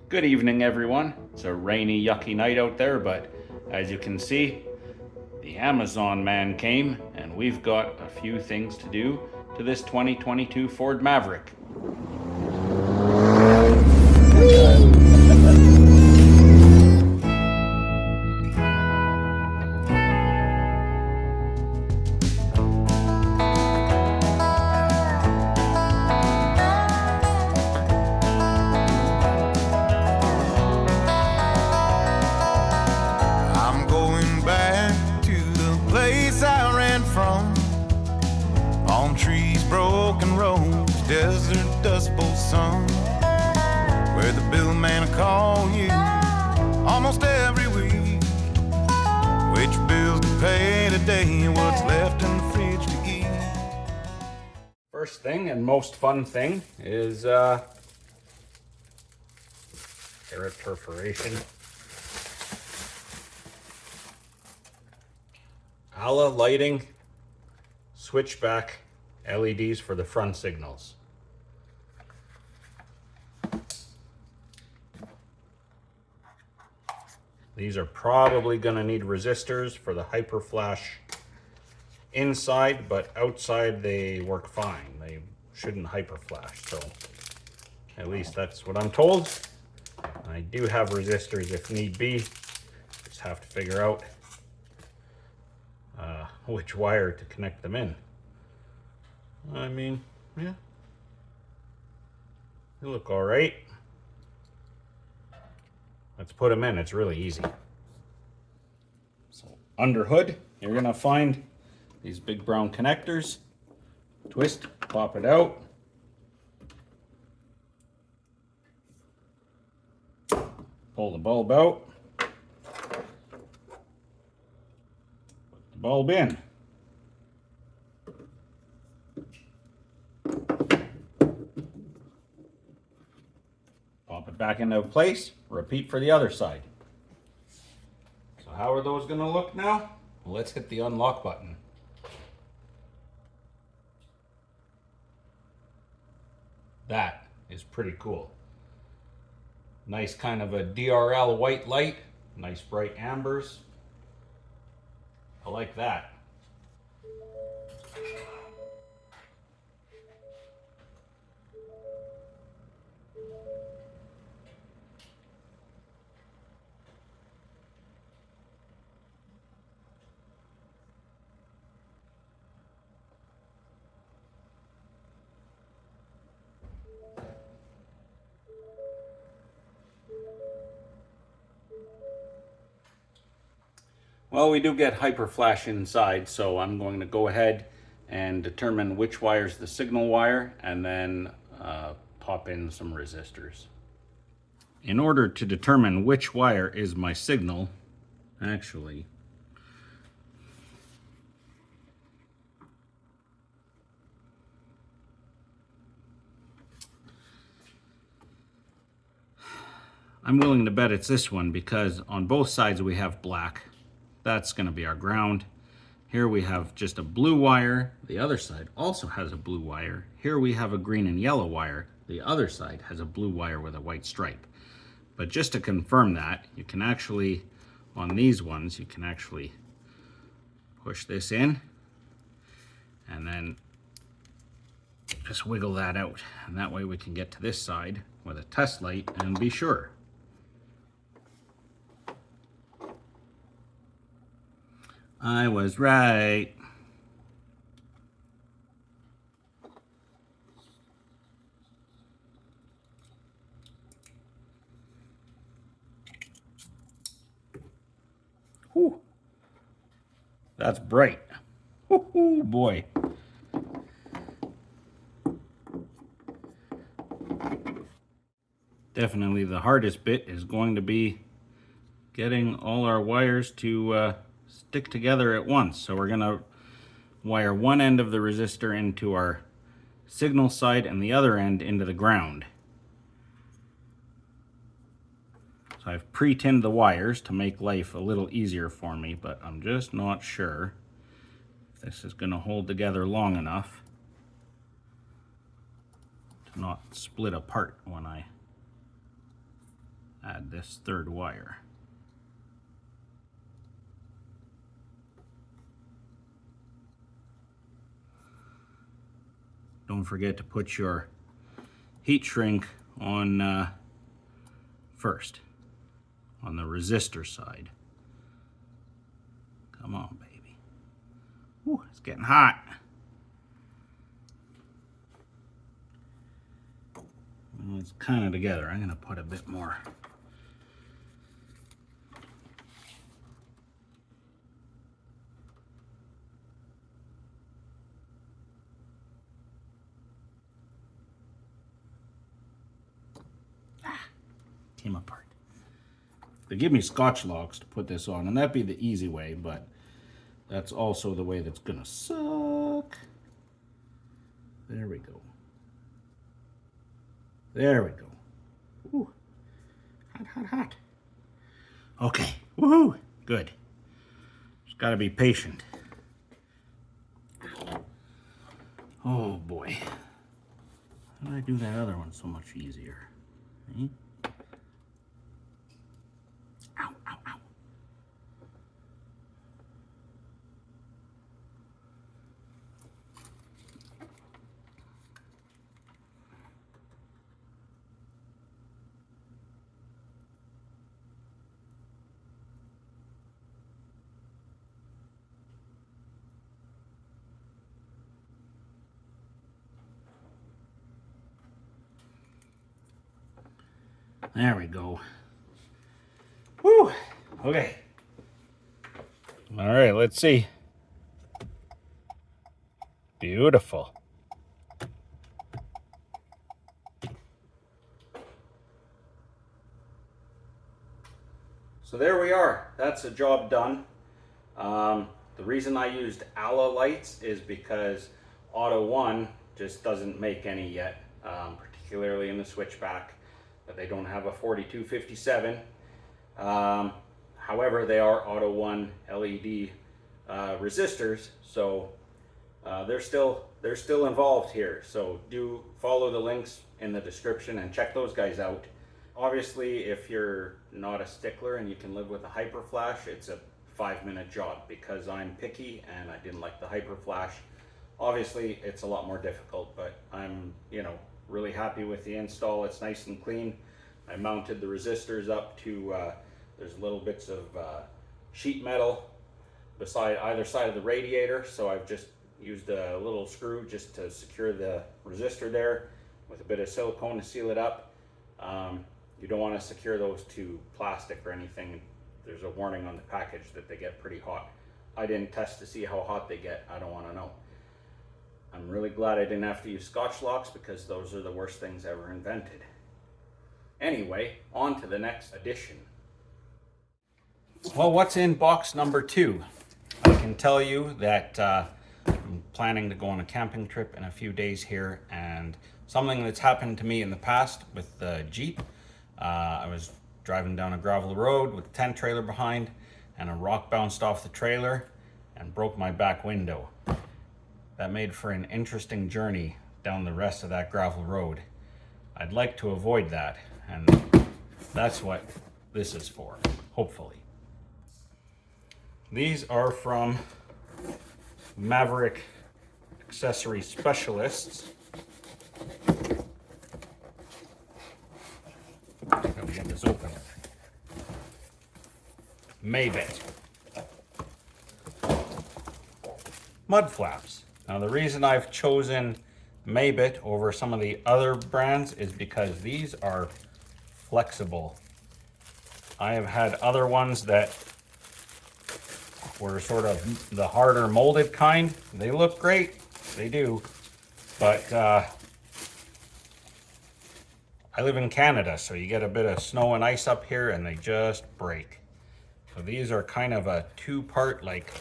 Good evening, everyone. It's a rainy, yucky night out there, but as you can see, the Amazon man came and we've got a few things to do to this 2022 Ford Maverick. I'm going back to the place I ran from. Palm trees, broken roads, desert dust bowl sun, where the bill man will call you almost every week. Which bills to pay today, what's left in the fridge to eat. First thing and most fun thing is carrot perforation. Ala lighting, switchback LEDs for the front signals. These are probably going to need resistors for the hyperflash inside, but outside they work fine. They shouldn't hyperflash, so at least that's what I'm told. I do have resistors if need be. Just have to figure out which wire to connect them in. I mean, yeah, they look all right. Let's put them in. It's really easy. So under hood, you're gonna find these big brown connectors. Twist, pop it out. Pull the bulb out. Put the bulb in. Pop it back into place. Repeat for the other side. So how are those going to look now? Well, let's hit the unlock button. That is pretty cool. Nice kind of a DRL white light. Nice bright ambers. I like that. Well, we do get hyperflash inside, so I'm going to go ahead and determine which wire is the signal wire and then pop in some resistors. In order to determine which wire is my signal, actually, I'm willing to bet it's this one because on both sides we have black. That's going to be our ground. Here we have just a blue wire. The other side also has a blue wire. Here we have a green and yellow wire. The other side has a blue wire with a white stripe. But just to confirm that, you can actually, on these ones, you can actually push this in and then just wiggle that out. And that way we can get to this side with a test light and be sure. I was right. Whew. That's bright. Woo-hoo, boy. Definitely the hardest bit is going to be getting all our wires to stick together at once. So we're going to wire one end of the resistor into our signal side and the other end into the ground. So I've pre-tinned the wires to make life a little easier for me, but I'm just not sure if this is going to hold together long enough to not split apart when I add this third wire. Don't forget to put your heat shrink on first, on the resistor side. Come on, baby. Ooh, it's getting hot. Well, it's kind of together. I'm going to put a bit more. Came apart. They give me Scotch locks to put this on, and that'd be the easy way, but that's also the way that's gonna suck. There we go. There we go. Ooh. Hot, hot, hot. Okay. Woohoo! Good. Just gotta be patient. Oh boy. How did I do that other one so much easier? Eh? Ow, ow, ow. There we go. Whew. Okay. All right, let's see. Beautiful. So there we are. That's the job done. The reason I used Ala lights is because Auto 1 just doesn't make any yet, particularly in the Switchback. They don't have a 4257. However, they are Auto 1 LED resistors, so they're still involved here. So do follow the links in the description and check those guys out. Obviously, if you're not a stickler and you can live with a hyperflash, it's a 5-minute job. Because I'm picky and I didn't like the hyperflash, obviously it's a lot more difficult, but I'm, really happy with the install. It's nice and clean. I mounted the resistors up to, there's little bits of sheet metal beside either side of the radiator, so I've just used a little screw just to secure the resistor there with a bit of silicone to seal it up. You don't want to secure those to plastic or anything. There's a warning on the package that they get pretty hot. I didn't test to see how hot they get. I don't want to know. I'm really glad I didn't have to use Scotch locks because those are the worst things ever invented. Anyway, on to the next edition. Well, what's in box number 2? I can tell you that I'm planning to go on a camping trip in a few days here, and something that's happened to me in the past with the Jeep. I was driving down a gravel road with a tent trailer behind, and a rock bounced off the trailer and broke my back window. That made for an interesting journey down the rest of that gravel road. I'd like to avoid that, and that's what this is for, hopefully. These are from Maverick Accessory Specialists. Let me get this open. Mabett. Mudflaps. Now the reason I've chosen Mabett over some of the other brands is because these are flexible. I have had other ones that were sort of the harder molded kind. They look great, they do, but I live in Canada, so you get a bit of snow and ice up here and they just break. So these are kind of a two-part, like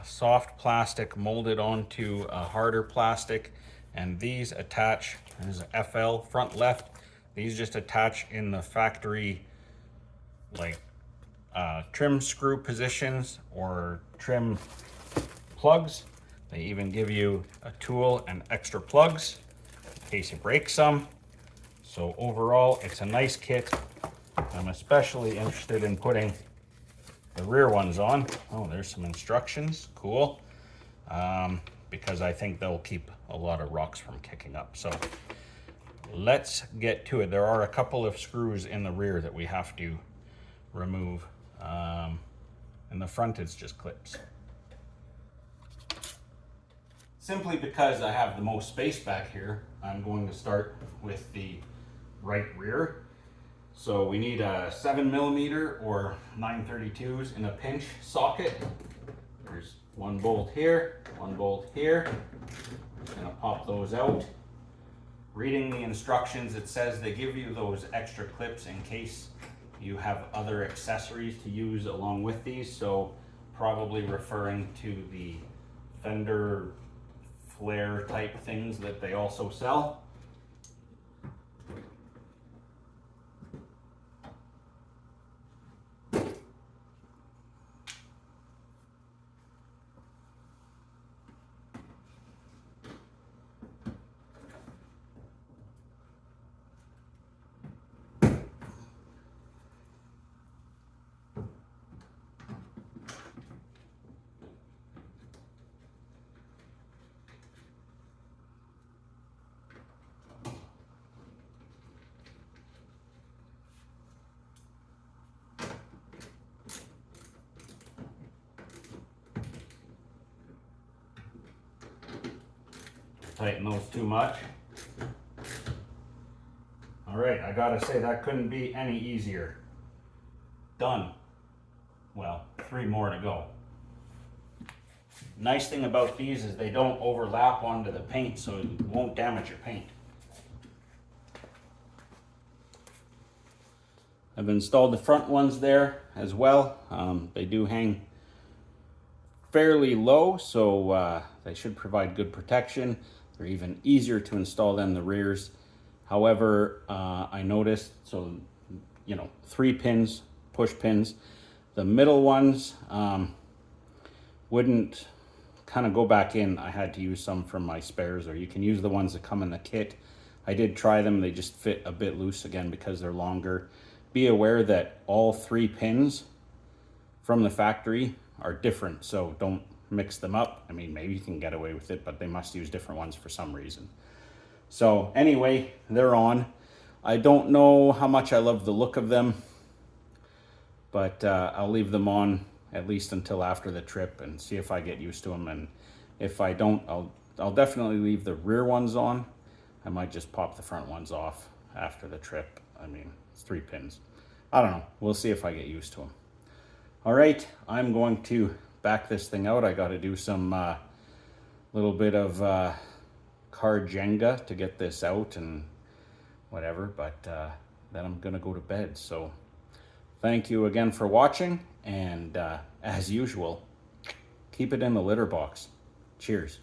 a soft plastic molded onto a harder plastic, and these attach, there's a FL front left, these just attach in the factory like trim screw positions or trim plugs. They even give you a tool and extra plugs in case you break some. So overall, it's a nice kit. I'm especially interested in putting the rear ones on. Oh, there's some instructions, cool. Because I think they'll keep a lot of rocks from kicking up. So let's get to it. There are a couple of screws in the rear that we have to remove. In the front, it's just clips. Simply because I have the most space back here, I'm going to start with the right rear. So we need a 7mm or 932s in a pinch socket. There's one bolt here, one bolt here. Just gonna pop those out. Reading the instructions, it says they give you those extra clips in case you have other accessories to use along with these. So probably referring to the fender flare type things that they also sell. Tighten those too much. All right, I gotta say that couldn't be any easier. Done. Well, 3 more to go. Nice thing about these is they don't overlap onto the paint, so it won't damage your paint. I've installed the front ones there as well. They do hang fairly low, so they should provide good protection. They're even easier to install than the rears. However, I noticed, so, 3 pins, push pins. The middle ones wouldn't kind of go back in. I had to use some from my spares, or you can use the ones that come in the kit. I did try them. They just fit a bit loose again because they're longer. Be aware that all 3 pins from the factory are different, so don't mix them up. I mean, maybe you can get away with it, but they must use different ones for some reason. So anyway, they're on. I don't know how much I love the look of them, but I'll leave them on at least until after the trip and see if I get used to them. And if I don't, I'll definitely leave the rear ones on. I might just pop the front ones off after the trip. I mean, it's 3 pins. I don't know. We'll see if I get used to them. All right, I'm going to back this thing out. I got to do some little bit of car Jenga to get this out and whatever, but then I'm gonna go to bed. So thank you again for watching, and as usual, keep it in the litter box. Cheers.